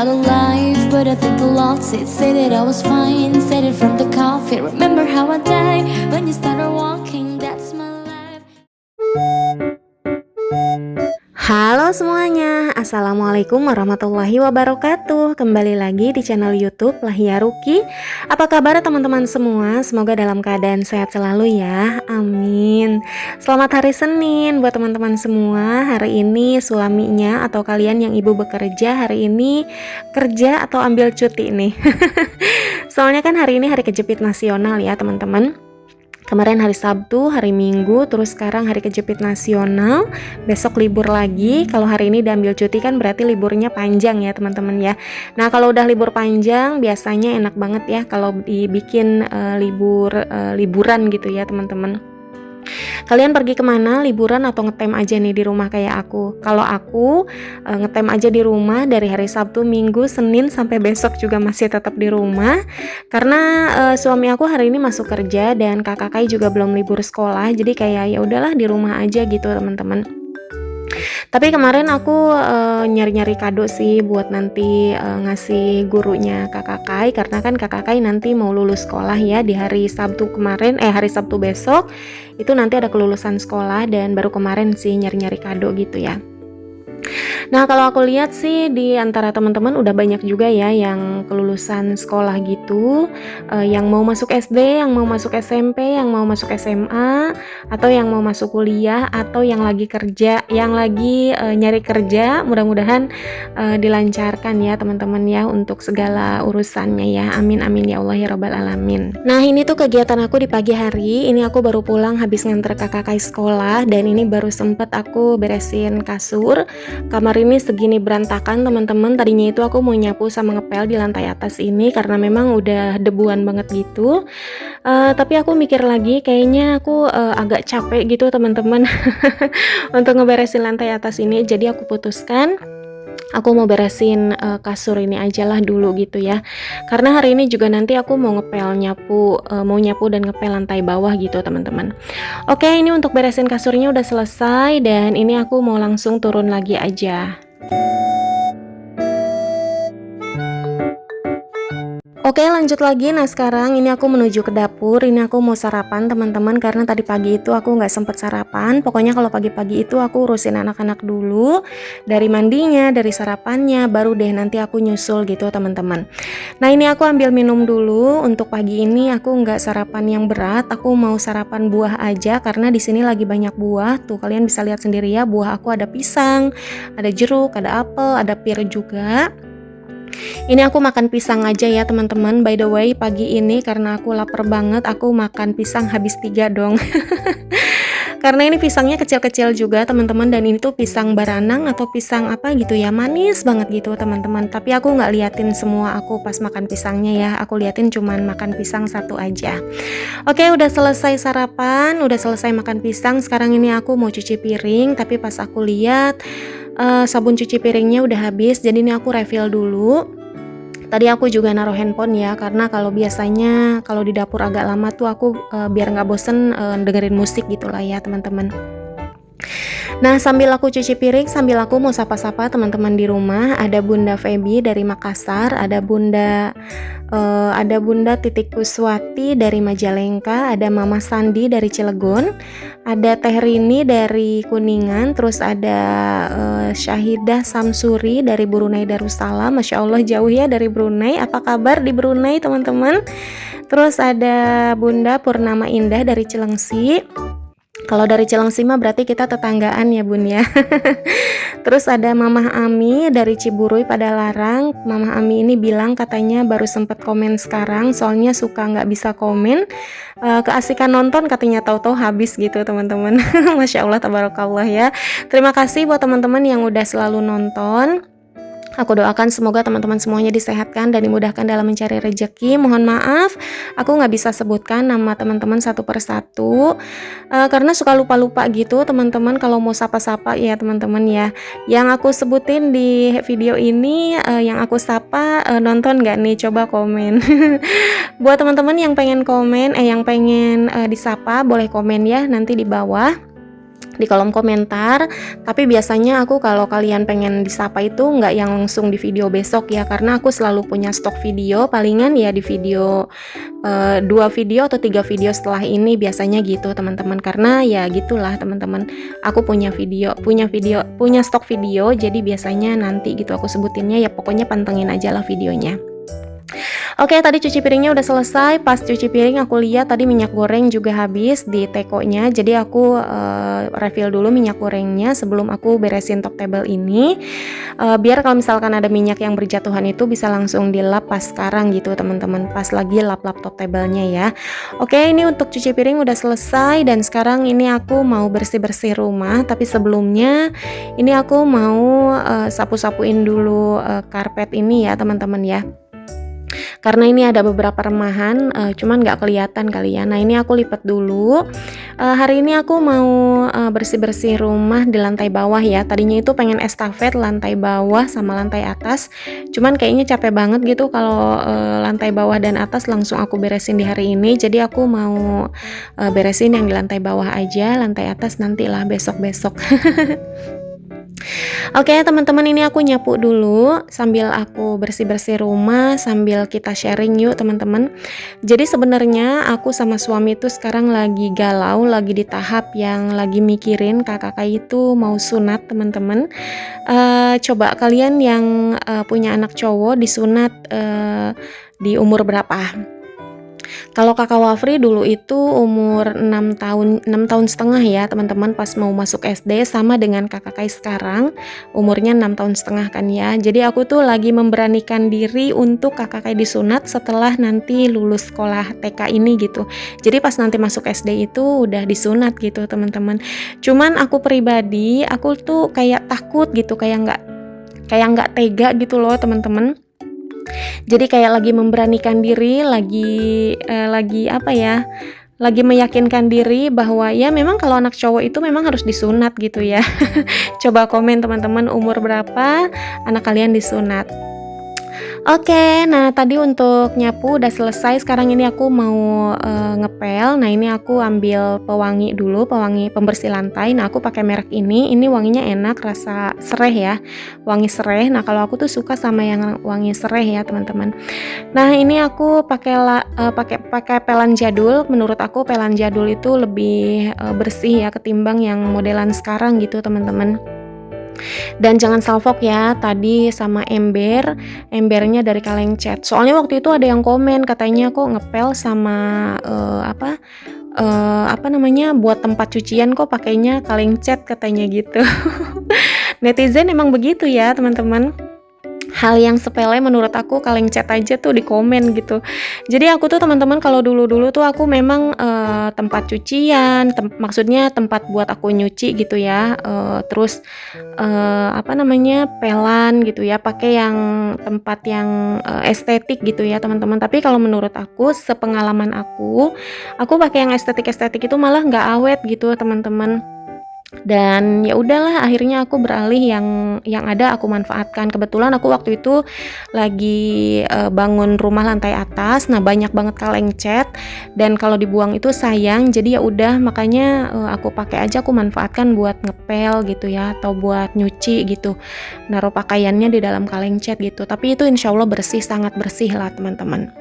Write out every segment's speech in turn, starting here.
out of life, but I think I lost it. Say that I was fine, said it from the coffin. Remember how I died when you started walking, that's my life. Halo semuanya, Assalamualaikum warahmatullahi wabarakatuh. Kembali lagi di channel YouTube Lahia Ruki. Apa kabar teman-teman semua? Semoga dalam keadaan sehat selalu ya, amin. Selamat hari Senin buat teman-teman semua. Hari ini suaminya atau kalian yang ibu bekerja hari ini kerja atau ambil cuti nih. Soalnya kan hari ini hari kejepit nasional ya teman-teman. Kemarin hari Sabtu, hari Minggu, terus sekarang hari kejepit nasional. Besok libur lagi. Kalau hari ini diambil cuti kan berarti liburnya panjang ya teman-teman ya. Nah kalau udah libur panjang biasanya enak banget ya kalau dibikin liburan gitu ya teman-teman. Kalian pergi kemana, liburan atau ngetem aja nih di rumah kayak aku? Kalau aku ngetem aja di rumah dari hari Sabtu, Minggu, Senin sampai besok juga masih tetap di rumah. Karena suami aku hari ini masuk kerja dan kakak juga belum libur sekolah. Jadi kayak ya udahlah di rumah aja gitu teman-teman. Tapi kemarin aku nyari-nyari kado sih buat nanti ngasih gurunya kakak Kai, karena kan kakak Kai nanti mau lulus sekolah ya di hari Sabtu kemarin, hari Sabtu besok itu nanti ada kelulusan sekolah dan baru kemarin sih nyari-nyari kado gitu ya. Nah kalau aku lihat sih di antara teman-teman udah banyak juga ya yang kelulusan sekolah gitu, yang mau masuk SD, yang mau masuk SMP, yang mau masuk SMA, atau yang mau masuk kuliah, atau yang lagi kerja, yang lagi nyari kerja. Mudah-mudahan dilancarkan ya teman-teman ya untuk segala urusannya ya, amin amin ya Allah ya Rabbal Alamin. Nah ini tuh kegiatan aku di pagi hari. Ini aku baru pulang habis nganter kakak sekolah dan ini baru sempet aku beresin kasur. Kamar ini segini berantakan teman-teman. Tadinya itu aku mau nyapu sama ngepel di lantai atas ini karena memang udah debuan banget gitu. Tapi aku mikir lagi kayaknya aku agak capek gitu teman-teman untuk ngeberesin lantai atas ini. Jadi aku putuskan aku mau beresin kasur ini aja lah dulu gitu ya. Karena hari ini juga nanti aku mau ngepel mau nyapu dan ngepel lantai bawah gitu teman-teman. Oke, ini untuk beresin kasurnya udah selesai dan ini aku mau langsung turun lagi aja. Oke lanjut lagi. Nah sekarang ini aku menuju ke dapur. Ini aku mau sarapan teman-teman karena tadi pagi itu aku nggak sempet sarapan. Pokoknya kalau pagi-pagi itu aku urusin anak-anak dulu, dari mandinya, dari sarapannya, baru deh nanti aku nyusul gitu teman-teman. Nah ini aku ambil minum dulu. Untuk pagi ini aku nggak sarapan yang berat. Aku mau sarapan buah aja karena di sini lagi banyak buah. Tuh kalian bisa lihat sendiri ya, buah aku ada pisang, ada jeruk, ada apel, ada pir juga. Ini aku makan pisang aja ya teman-teman. By the way pagi ini karena aku lapar banget, aku makan pisang habis 3 dong. Karena ini pisangnya kecil-kecil juga teman-teman, dan ini tuh pisang baranang atau pisang apa gitu ya, manis banget gitu teman-teman. Tapi aku nggak liatin semua aku pas makan pisangnya ya, aku liatin cuman makan pisang satu aja. Oke udah selesai sarapan, udah selesai makan pisang. Sekarang ini aku mau cuci piring, tapi pas aku lihat sabun cuci piringnya udah habis, jadi ini aku refill dulu. Tadi aku juga naruh handphone ya, karena kalau biasanya kalau di dapur agak lama tuh aku biar nggak bosen dengerin musik gitulah ya teman-teman. Nah sambil aku cuci piring, sambil aku mau sapa-sapa teman-teman di rumah. Ada Bunda Feby dari Makassar, ada Bunda Titik Kuswati dari Majalengka, ada Mama Sandi dari Cilegon, ada Teh Rini dari Kuningan, terus ada Syahidah Samsuri dari Brunei Darussalam. Masya Allah jauh ya dari Brunei. Apa kabar di Brunei teman-teman? Terus ada Bunda Purnama Indah dari Cilengsi. Kalau dari Cilengsi mah berarti kita tetanggaan ya bun ya. Terus ada Mamah Ami dari Ciburui Padalarang. Mamah Ami ini bilang katanya baru sempet komen sekarang, soalnya suka nggak bisa komen. Keasikan nonton katanya, tahu-tahu habis gitu teman-teman. Masya Allah tabarakallah ya. Terima kasih buat teman-teman yang udah selalu nonton. Aku doakan semoga teman-teman semuanya disehatkan dan dimudahkan dalam mencari rezeki. Mohon maaf, aku nggak bisa sebutkan nama teman-teman satu persatu karena suka lupa-lupa gitu teman-teman kalau mau sapa-sapa ya teman-teman ya. Yang aku sebutin di video ini, yang aku sapa nonton nggak nih? Coba komen. Buat teman-teman yang pengen komen, yang pengen disapa boleh komen ya nanti di bawah. di kolom komentar. Tapi biasanya aku kalau kalian pengen disapa itu nggak yang langsung di video besok ya, karena aku selalu punya stok video, palingan ya di video 2 video atau 3 video setelah ini biasanya gitu teman-teman, karena ya gitulah teman-teman, aku punya stok video, jadi biasanya nanti gitu aku sebutinnya ya, pokoknya pantengin aja lah videonya. Oke, tadi cuci piringnya udah selesai. Pas cuci piring aku lihat tadi minyak goreng juga habis di tekonya. Jadi aku refill dulu minyak gorengnya sebelum aku beresin top table ini. Biar kalau misalkan ada minyak yang berjatuhan itu bisa langsung dilap pas sekarang gitu teman-teman. Pas lagi lap-lap top table-nya ya. Oke, ini untuk cuci piring udah selesai dan sekarang ini aku mau bersih-bersih rumah. Tapi sebelumnya ini aku mau sapu-sapuin dulu karpet ini ya teman-teman ya. Karena ini ada beberapa remahan, cuman nggak kelihatan kali ya. Nah ini aku lipat dulu. Hari ini aku mau bersih-bersih rumah di lantai bawah ya. Tadinya itu pengen estafet lantai bawah sama lantai atas, cuman kayaknya capek banget gitu kalau lantai bawah dan atas langsung aku beresin di hari ini. Jadi aku mau beresin yang di lantai bawah aja, lantai atas nantilah besok-besok. Oke teman-teman, ini aku nyapu dulu sambil aku bersih-bersih rumah, sambil kita sharing yuk teman-teman. Jadi sebenarnya aku sama suami itu sekarang lagi galau, lagi di tahap yang lagi mikirin kakak itu mau sunat teman-teman. Coba kalian yang punya anak cowok disunat di umur berapa? Kalau kakak Wafri dulu itu umur 6 tahun setengah ya teman-teman, pas mau masuk SD, sama dengan kakak Kai sekarang umurnya 6 tahun setengah kan ya. Jadi aku tuh lagi memberanikan diri untuk kakak Kai disunat setelah nanti lulus sekolah TK ini gitu. Jadi pas nanti masuk SD itu udah disunat gitu teman-teman. Cuman aku pribadi, aku tuh kayak takut gitu, kayak nggak tega gitu loh teman-teman. Jadi kayak lagi memberanikan diri, lagi apa ya, lagi meyakinkan diri bahwa ya memang kalau anak cowok itu memang harus disunat gitu ya. Coba komen teman-teman, umur berapa anak kalian disunat? Oke, nah tadi untuk nyapu udah selesai. Sekarang ini aku mau ngepel. Nah ini aku ambil pewangi dulu, pewangi pembersih lantai. Nah aku pakai merek ini wanginya enak, rasa sereh ya, wangi sereh. Nah kalau aku tuh suka sama yang wangi sereh ya teman-teman. Nah ini aku pakai pelan jadul. Menurut aku pelan jadul itu lebih bersih ya ketimbang yang modelan sekarang gitu teman-teman. Dan jangan salvok ya, tadi sama embernya dari kaleng cat. Soalnya waktu itu ada yang komen katanya kok ngepel sama apa namanya, buat tempat cucian kok pakainya kaleng cat katanya gitu. Netizen emang begitu ya teman-teman. Hal yang sepele menurut aku kaleng cat aja tuh di komen gitu. Jadi aku tuh teman-teman kalau dulu tuh aku memang tempat cucian, maksudnya tempat buat aku nyuci gitu ya. Terus apa namanya, pelan gitu ya, pakai yang tempat yang estetik gitu ya teman-teman. Tapi kalau menurut aku, sepengalaman aku pakai yang estetik itu malah nggak awet gitu teman-teman. Dan ya udahlah, akhirnya aku beralih yang ada aku manfaatkan. Kebetulan aku waktu itu lagi bangun rumah lantai atas, nah banyak banget kaleng cat dan kalau dibuang itu sayang. Jadi ya udah, makanya aku pakai aja, aku manfaatkan buat ngepel gitu ya, atau buat nyuci gitu, naruh pakaiannya di dalam kaleng cat gitu. Tapi itu insya Allah bersih, sangat bersih lah teman-teman.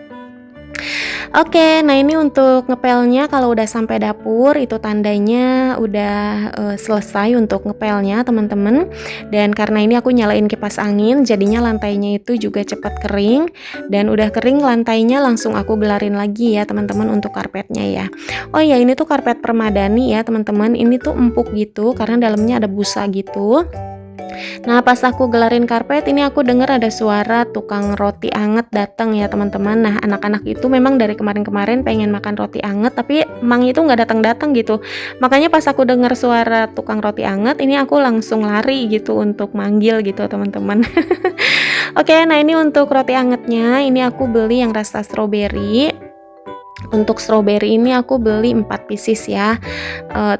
Oke, nah ini untuk ngepelnya kalau udah sampai dapur itu tandanya udah selesai untuk ngepelnya teman-teman. Dan karena ini aku nyalain kipas angin, jadinya lantainya itu juga cepat kering. Dan udah kering lantainya langsung aku gelarin lagi ya teman-teman untuk karpetnya ya. Oh ya, ini tuh karpet permadani ya teman-teman. Ini tuh empuk gitu karena dalamnya ada busa gitu. Nah pas aku gelarin karpet ini aku dengar ada suara tukang roti anget datang ya teman-teman. Nah anak-anak itu memang dari kemarin-kemarin pengen makan roti anget, tapi Mang itu nggak datang-datang gitu. Makanya pas aku dengar suara tukang roti anget ini aku langsung lari gitu untuk manggil gitu teman-teman. Oke, nah ini untuk roti angetnya ini aku beli yang rasa strawberry. Untuk strawberry ini aku beli 4 pieces ya.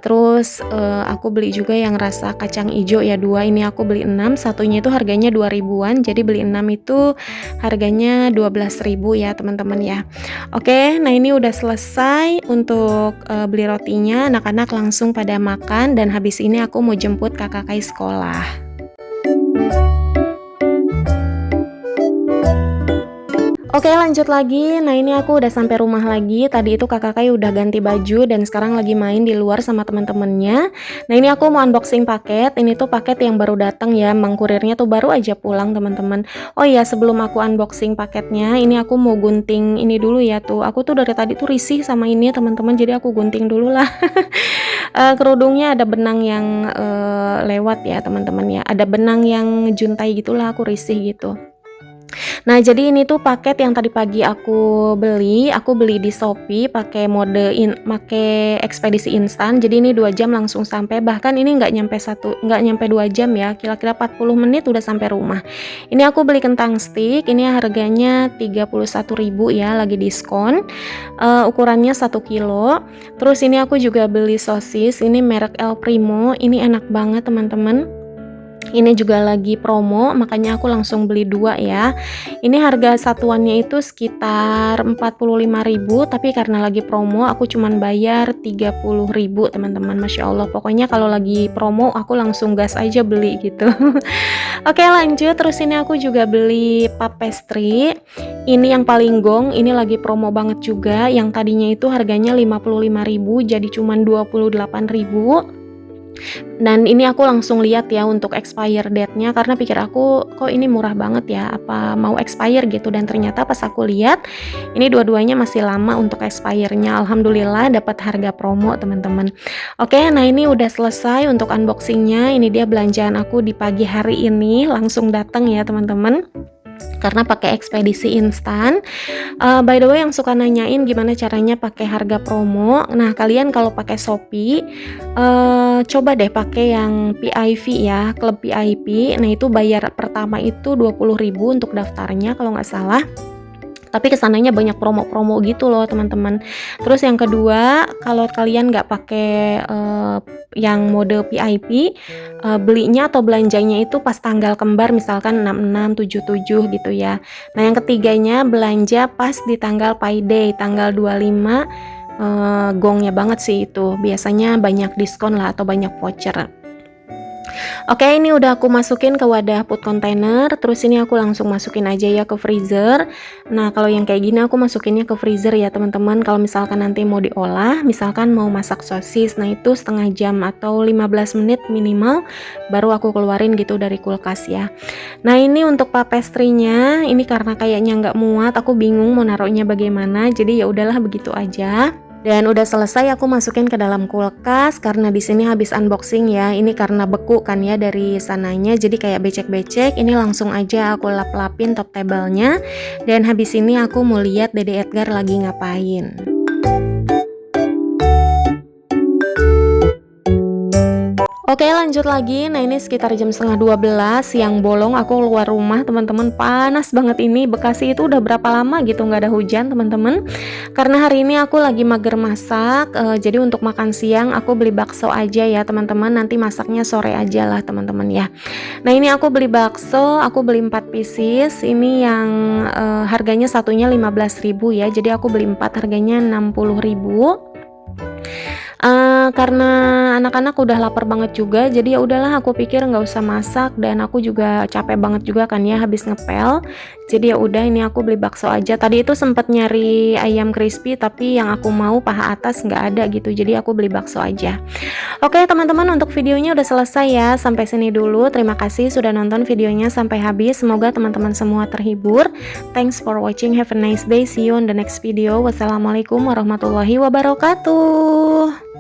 Terus aku beli juga yang rasa kacang ijo ya 2, ini aku beli 6, satunya itu harganya 2 ribuan, jadi beli 6 itu harganya 12 ribu ya teman-teman ya. Oke, nah ini udah selesai untuk beli rotinya, anak-anak langsung pada makan dan habis ini aku mau jemput kakak Kai sekolah. Oke, lanjut lagi. Nah, ini aku udah sampai rumah lagi. Tadi itu kakak Kai udah ganti baju dan sekarang lagi main di luar sama teman-temannya. Nah, ini aku mau unboxing paket. Ini tuh paket yang baru datang ya. Mang kurirnya tuh baru aja pulang, teman-teman. Oh iya, sebelum aku unboxing paketnya, ini aku mau gunting ini dulu ya tuh. Aku tuh dari tadi tuh risih sama ini, teman-teman. Jadi aku gunting dulu lah. Kerudungnya ada benang yang lewat ya, teman-teman ya. Ada benang yang juntai gitulah, aku risih gitu. Nah, jadi ini tuh paket yang tadi pagi aku beli di Shopee pakai pakai ekspedisi instan. Jadi ini 2 jam langsung sampai. Bahkan ini nggak nyampe 2 jam ya. Kira-kira 40 menit udah sampai rumah. Ini aku beli kentang stick. Ini harganya 31.000 ya, lagi diskon. Ukurannya 1 kilo. Terus ini aku juga beli sosis. Ini merek El Primo. Ini enak banget, teman-teman. Ini juga lagi promo, makanya aku langsung beli 2 ya. Ini harga satuannya itu sekitar 45.000, tapi karena lagi promo aku cuman bayar 30.000 teman-teman. Masya Allah, pokoknya kalau lagi promo aku langsung gas aja beli gitu. Oke, lanjut. Terus ini aku juga beli puff pastry. Ini yang paling gong, ini lagi promo banget juga. Yang tadinya itu harganya 55.000 jadi cuman 28.000. Dan ini aku langsung lihat ya untuk expire date-nya, karena pikir aku kok ini murah banget ya, apa mau expire gitu. Dan ternyata pas aku lihat ini dua-duanya masih lama untuk expire-nya. Alhamdulillah dapat harga promo, teman-teman. Oke, nah ini udah selesai untuk unboxing-nya. Ini dia belanjaan aku di pagi hari ini, langsung datang ya teman-teman, karena pakai ekspedisi instan. By the way, yang suka nanyain gimana caranya pakai harga promo, nah kalian kalau pakai Shopee coba deh pakai yang PIV ya, klub PIP. Nah itu bayar pertama itu 20.000 untuk daftarnya kalau nggak salah. Tapi kesananya banyak promo-promo gitu loh teman-teman. Terus yang kedua, kalau kalian nggak pakai yang mode PIP, belinya atau belanjanya itu pas tanggal kembar, misalkan 66, 77 gitu ya. Nah yang ketiganya belanja pas di tanggal payday, tanggal 25, gongnya banget sih itu. Biasanya banyak diskon lah atau banyak voucher. Oke, ini udah aku masukin ke wadah food container. Terus ini aku langsung masukin aja ya ke freezer. Nah, kalau yang kayak gini aku masukinnya ke freezer ya teman-teman. Kalau misalkan nanti mau diolah, misalkan mau masak sosis, nah itu setengah jam atau 15 menit minimal baru aku keluarin gitu dari kulkas ya. Nah, ini untuk puff pastry-nya, ini karena kayaknya nggak muat, aku bingung mau naruhnya bagaimana. Jadi ya udahlah begitu aja. Dan udah selesai aku masukin ke dalam kulkas, karena di sini habis unboxing ya. Ini karena beku kan ya dari sananya, jadi kayak becek-becek. Ini langsung aja aku lap-lapin top table-nya. Dan habis ini aku mau lihat Dede Edgar lagi ngapain. Oke, lanjut lagi. Nah ini sekitar jam setengah 12 siang bolong aku keluar rumah teman-teman. Panas banget ini. Bekasi itu udah berapa lama gitu nggak ada hujan teman-teman. Karena hari ini aku lagi mager masak, jadi untuk makan siang aku beli bakso aja ya teman-teman. Nanti masaknya sore aja lah teman-teman ya. Nah ini aku beli bakso, aku beli 4 pieces. Ini yang harganya satunya 15.000 ya. Jadi aku beli 4 harganya 60.000. Karena anak-anak udah lapar banget juga, jadi ya udahlah aku pikir nggak usah masak, dan aku juga capek banget juga kan ya habis ngepel. Jadi ya udah, ini aku beli bakso aja. Tadi itu sempat nyari ayam crispy tapi yang aku mau paha atas nggak ada gitu, jadi aku beli bakso aja. Oke teman-teman, untuk videonya udah selesai ya. Sampai sini dulu. Terima kasih sudah nonton videonya sampai habis. Semoga teman-teman semua terhibur. Thanks for watching. Have a nice day. See you on the next video. Wassalamualaikum warahmatullahi wabarakatuh.